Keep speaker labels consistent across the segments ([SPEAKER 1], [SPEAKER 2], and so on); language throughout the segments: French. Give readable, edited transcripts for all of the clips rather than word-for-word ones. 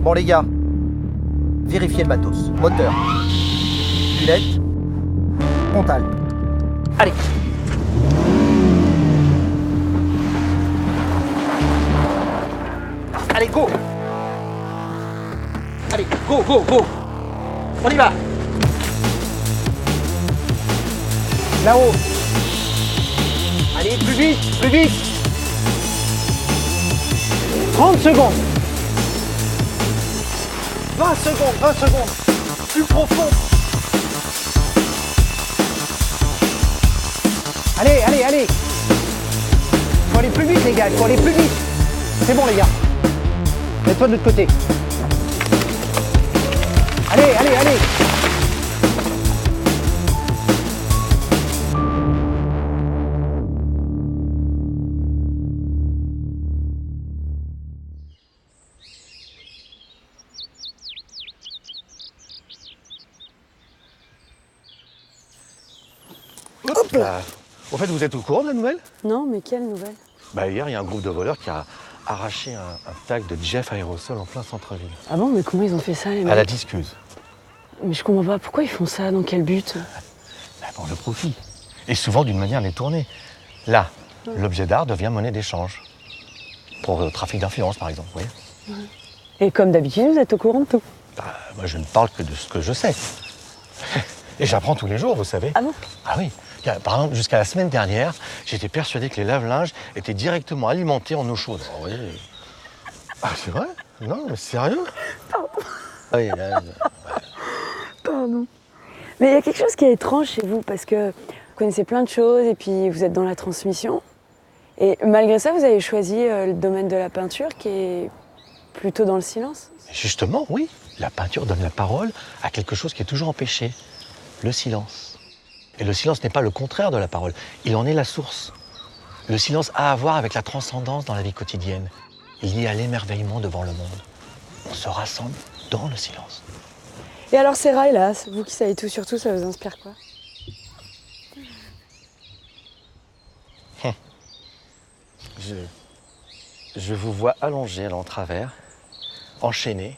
[SPEAKER 1] Bon les gars, vérifiez le matos. Moteur, lunettes, frontal. Allez. Allez, go. Allez, go, go, go. On y va. Là-haut. Allez, plus vite, plus vite. 30 secondes. 20 secondes, 20 secondes. Plus profond. Allez, allez, allez. Faut aller plus vite, les gars, il faut aller plus vite. C'est bon, les gars. Mets-toi de l'autre côté. Allez, allez, allez.
[SPEAKER 2] Hop là. Au fait, vous êtes au courant de la nouvelle?
[SPEAKER 3] Non, mais quelle nouvelle?
[SPEAKER 2] Hier, il y a un groupe de voleurs qui a arraché un tag de Jeff Aérosol en plein centre-ville.
[SPEAKER 3] Ah bon, mais comment ils ont fait ça, les mecs?
[SPEAKER 2] À la discuse.
[SPEAKER 3] Mais je comprends pas, pourquoi ils font ça? Dans quel but?
[SPEAKER 2] Pour le profit. Et souvent d'une manière détournée. Là, l'objet d'art devient monnaie d'échange. Pour le trafic d'influence, par exemple, vous voyez.
[SPEAKER 3] Et comme d'habitude, vous êtes au courant de tout?
[SPEAKER 2] Moi, je ne parle que de ce que je sais. Et j'apprends tous les jours, vous savez.
[SPEAKER 3] Ah bon?
[SPEAKER 2] Ah oui. Par exemple, jusqu'à la semaine dernière, j'étais persuadé que les lave-linges étaient directement alimentés en eau chaude. Vous voyez. Ah, c'est vrai? Non, mais sérieux?
[SPEAKER 3] Pardon.
[SPEAKER 2] Oui, là,
[SPEAKER 3] Pardon. Mais il y a quelque chose qui est étrange chez vous, parce que vous connaissez plein de choses et puis vous êtes dans la transmission. Et malgré ça, vous avez choisi le domaine de la peinture qui est plutôt dans le silence.
[SPEAKER 2] Justement, oui. La peinture donne la parole à quelque chose qui est toujours empêché. Le silence. Et le silence n'est pas le contraire de la parole. Il en est la source. Le silence a à voir avec la transcendance dans la vie quotidienne. Il y a l'émerveillement devant le monde. On se rassemble dans le silence.
[SPEAKER 3] Et alors ces rails-là, vous qui savez tout sur tout, ça vous inspire quoi?
[SPEAKER 2] Je vous vois allongé à l'entravers, enchaîné,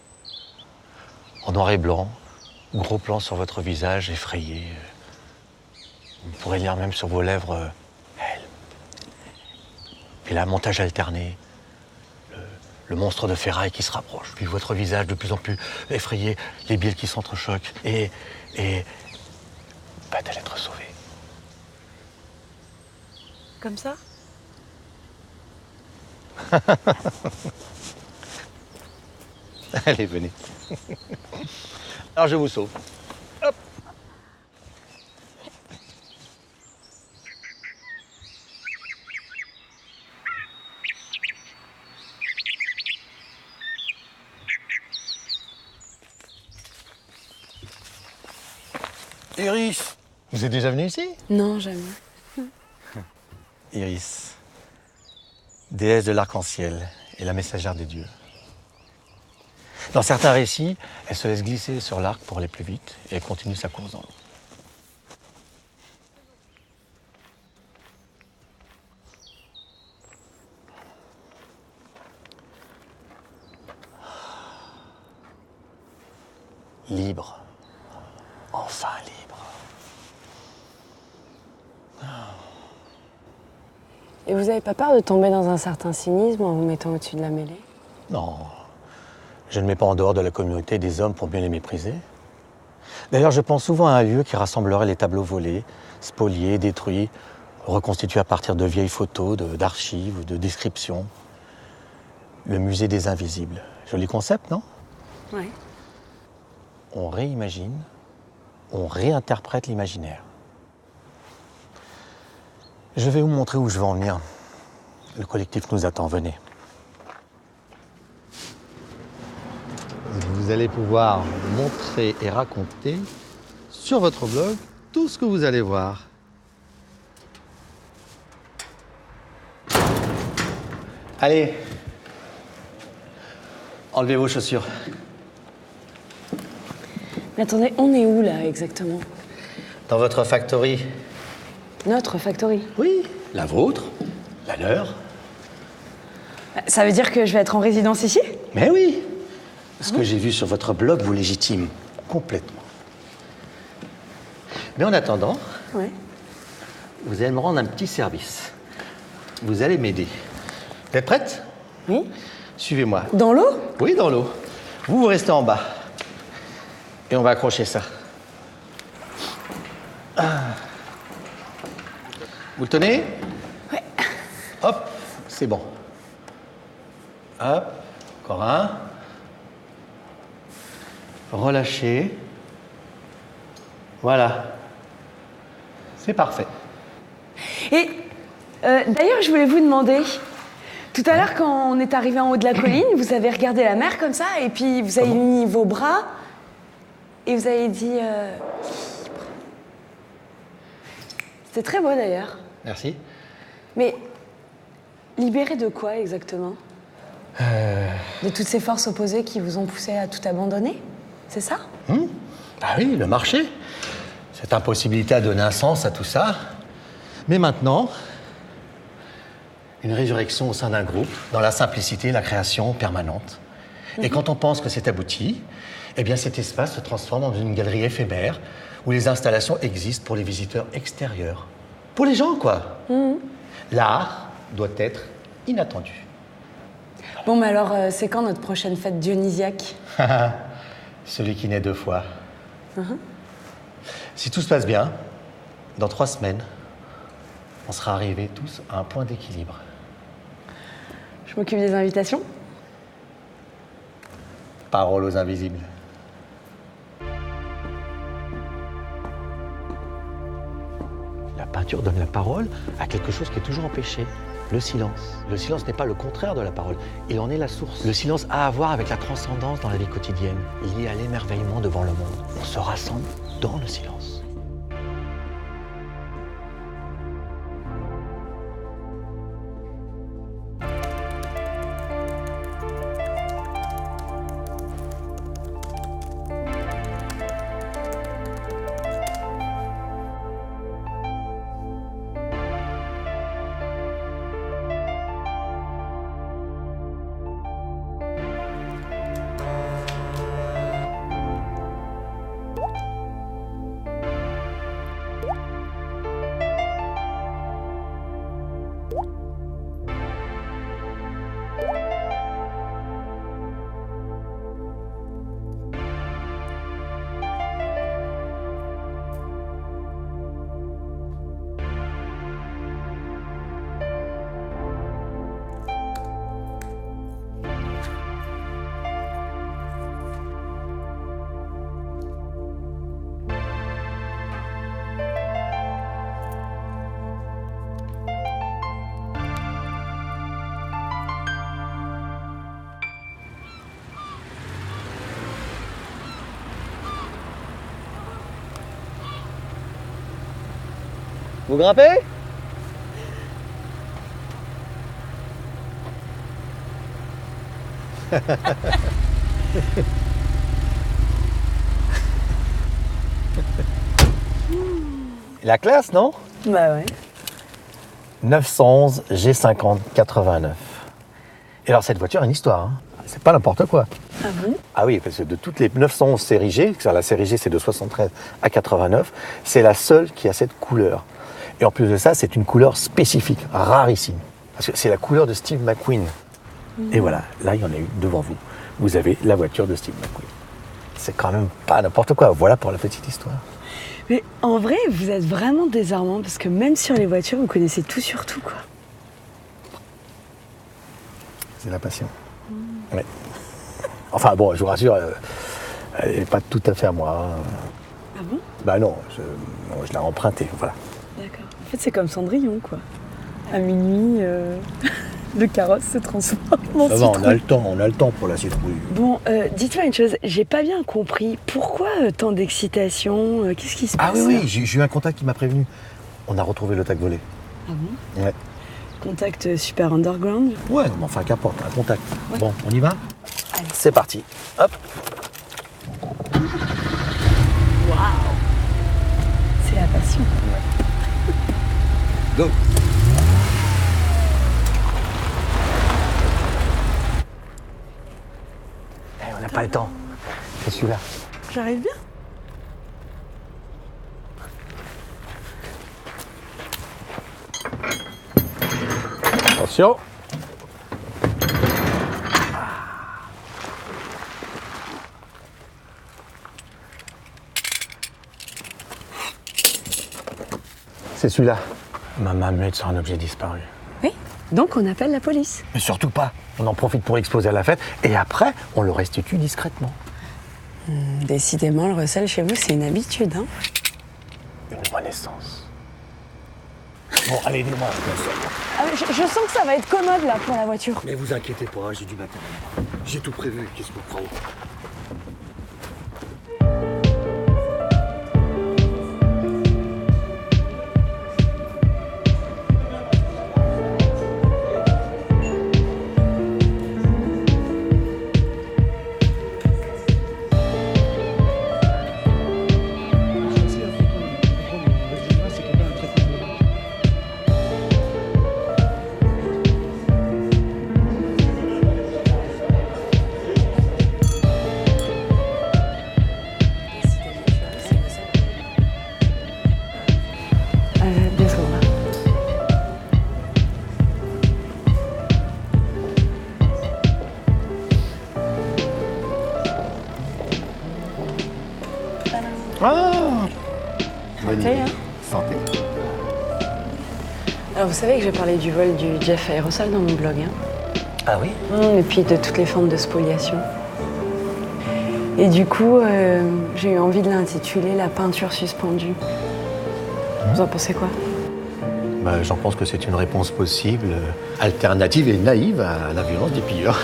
[SPEAKER 2] en noir et blanc, gros plan sur votre visage effrayé. Vous pourrez lire même sur vos lèvres elle. Puis là, montage alterné, le monstre de ferraille qui se rapproche, puis votre visage de plus en plus effrayé, les bielles qui s'entrechoquent, et va-t-elle être sauvée?
[SPEAKER 3] Comme ça?
[SPEAKER 2] Allez, venez. Alors je vous sauve. Hop. Iris, vous êtes déjà venu ici?
[SPEAKER 3] Non, jamais.
[SPEAKER 2] Iris, déesse de l'arc-en-ciel et la messagère des dieux. Dans certains récits, elle se laisse glisser sur l'arc pour aller plus vite et elle continue sa course dans l'eau. Libre. Enfin libre.
[SPEAKER 3] Et vous avez pas peur de tomber dans un certain cynisme en vous mettant au-dessus de la mêlée?
[SPEAKER 2] Non, je ne mets pas en dehors de la communauté des hommes pour bien les mépriser. D'ailleurs, je pense souvent à un lieu qui rassemblerait les tableaux volés, spoliés, détruits, reconstitués à partir de vieilles photos, d'archives ou de descriptions. Le musée des invisibles. Joli concept, non?
[SPEAKER 3] Ouais.
[SPEAKER 2] On réimagine, on réinterprète l'imaginaire. Je vais vous montrer où je veux en venir. Le collectif nous attend, venez. Vous allez pouvoir montrer et raconter sur votre blog tout ce que vous allez voir. Allez, enlevez vos chaussures.
[SPEAKER 3] Mais attendez, on est où là exactement?
[SPEAKER 2] Dans votre factory.
[SPEAKER 3] Notre factory.
[SPEAKER 2] Oui, la vôtre, la leur.
[SPEAKER 3] Ça veut dire que je vais être en résidence ici?
[SPEAKER 2] Mais oui, Ce que j'ai vu sur votre blog vous légitime complètement. Mais en attendant,
[SPEAKER 3] Ouais.
[SPEAKER 2] vous allez me rendre un petit service. Vous allez m'aider. Vous êtes prête?
[SPEAKER 3] Oui.
[SPEAKER 2] Suivez-moi.
[SPEAKER 3] Dans l'eau?
[SPEAKER 2] Oui, dans l'eau. Vous restez en bas. Et on va accrocher ça. Vous le tenez?
[SPEAKER 3] Ouais.
[SPEAKER 2] Hop, c'est bon. Hop, encore un. Relâchez. Voilà. C'est parfait.
[SPEAKER 3] Et d'ailleurs, je voulais vous demander, tout à l'heure, quand on est arrivé en haut de la colline, vous avez regardé la mer comme ça, et puis vous avez mis vos bras, et vous avez dit... libre. C'était très beau d'ailleurs.
[SPEAKER 2] Merci.
[SPEAKER 3] Mais libéré de quoi exactement? De toutes ces forces opposées qui vous ont poussé à tout abandonner? C'est ça?
[SPEAKER 2] Ah oui, le marché. Cette impossibilité à donner un sens à tout ça. Mais maintenant, une résurrection au sein d'un groupe, dans la simplicité et la création permanente. Et quand on pense que c'est abouti, eh bien cet espace se transforme dans une galerie éphémère où les installations existent pour les visiteurs extérieurs. Pour les gens, quoi. L'art doit être inattendu.
[SPEAKER 3] Bon, mais alors, c'est quand notre prochaine fête dionysiaque?
[SPEAKER 2] Celui qui naît 2 fois. Si tout se passe bien, dans 3 semaines, on sera arrivés tous à un point d'équilibre.
[SPEAKER 3] Je m'occupe des invitations.
[SPEAKER 2] Parole aux invisibles. La peinture donne la parole à quelque chose qui est toujours empêché, le silence. Le silence n'est pas le contraire de la parole, il en est la source. Le silence a à voir avec la transcendance dans la vie quotidienne, liée à l'émerveillement devant le monde. On se rassemble dans le silence. Vous grimpez? La classe, non?
[SPEAKER 3] Bah ouais.
[SPEAKER 2] 911 G50 89. Et alors cette voiture a une histoire, hein. C'est pas n'importe quoi.
[SPEAKER 3] Ah bon?
[SPEAKER 2] Ah oui, parce que de toutes les 911 série G, la série G c'est de 73 à 89, c'est la seule qui a cette couleur. Et en plus de ça, c'est une couleur spécifique, rarissime. Parce que c'est la couleur de Steve McQueen. Et voilà, là il y en a eu devant vous. Vous avez la voiture de Steve McQueen. C'est quand même pas n'importe quoi. Voilà pour la petite histoire.
[SPEAKER 3] Mais en vrai, vous êtes vraiment désarmant parce que même sur les voitures, vous connaissez tout sur tout, quoi.
[SPEAKER 2] C'est la passion. Ouais. Enfin bon, je vous rassure, elle n'est pas tout à fait à moi.
[SPEAKER 3] Ah bon?
[SPEAKER 2] Bah non, je l'ai empruntée, voilà.
[SPEAKER 3] D'accord. En fait, c'est comme Cendrillon, quoi. À minuit, le carrosse se transforme en
[SPEAKER 2] Ça va,
[SPEAKER 3] citrouille.
[SPEAKER 2] on a le temps pour la citrouille.
[SPEAKER 3] Bon, dites-moi une chose, j'ai pas bien compris. Pourquoi tant d'excitation? Qu'est-ce qui se passe?
[SPEAKER 2] Ah oui, oui, j'ai eu un contact qui m'a prévenu. On a retrouvé le tag volé.
[SPEAKER 3] Ah bon?
[SPEAKER 2] Ouais.
[SPEAKER 3] Contact super underground?
[SPEAKER 2] Ouais, mais enfin qu'importe, un contact.
[SPEAKER 3] Ouais.
[SPEAKER 2] Bon, on y va?
[SPEAKER 3] Allez.
[SPEAKER 2] C'est parti. Hop.
[SPEAKER 3] Waouh! C'est la passion.
[SPEAKER 2] Go. pas le temps. C'est celui-là.
[SPEAKER 3] J'arrive bien.
[SPEAKER 2] Attention. C'est celui-là. Ma main muette sur un objet disparu.
[SPEAKER 3] Oui. Donc on appelle la police.
[SPEAKER 2] Mais surtout pas. On en profite pour exploser à la fête et après, on le restitue discrètement.
[SPEAKER 3] Décidément, le recel chez vous, c'est une habitude, hein.
[SPEAKER 2] Une renaissance. Bon, allez, aidez-moi.
[SPEAKER 3] Ah, je sens que ça va être commode là pour la voiture.
[SPEAKER 2] Mais vous inquiétez pas, j'ai du matériel. J'ai tout prévu, qu'est-ce que vous croyez?
[SPEAKER 3] Deux secondes, là.
[SPEAKER 2] Ah! Bonne
[SPEAKER 3] Santé,
[SPEAKER 2] idée.
[SPEAKER 3] hein.
[SPEAKER 2] Santé.
[SPEAKER 3] Alors vous savez que j'ai parlé du vol du Jeff Aérosol dans mon blog, hein.
[SPEAKER 2] Ah oui?
[SPEAKER 3] Et puis de toutes les formes de spoliation. Et du coup, j'ai eu envie de l'intituler La peinture suspendue. Vous en pensez quoi?
[SPEAKER 2] Bah, j'en pense que c'est une réponse possible, alternative et naïve à la violence des pilleurs.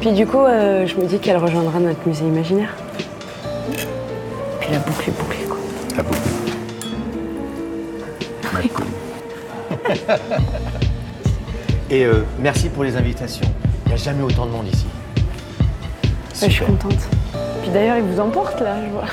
[SPEAKER 3] Puis du coup, je me dis qu'elle rejoindra notre musée imaginaire. Puis la boucle est bouclée, quoi.
[SPEAKER 2] La boucle. Et merci pour les invitations. Il n'y a jamais autant de monde ici.
[SPEAKER 3] Ouais, je suis
[SPEAKER 2] Super.
[SPEAKER 3] contente. Puis d'ailleurs, il vous emporte là, je vois.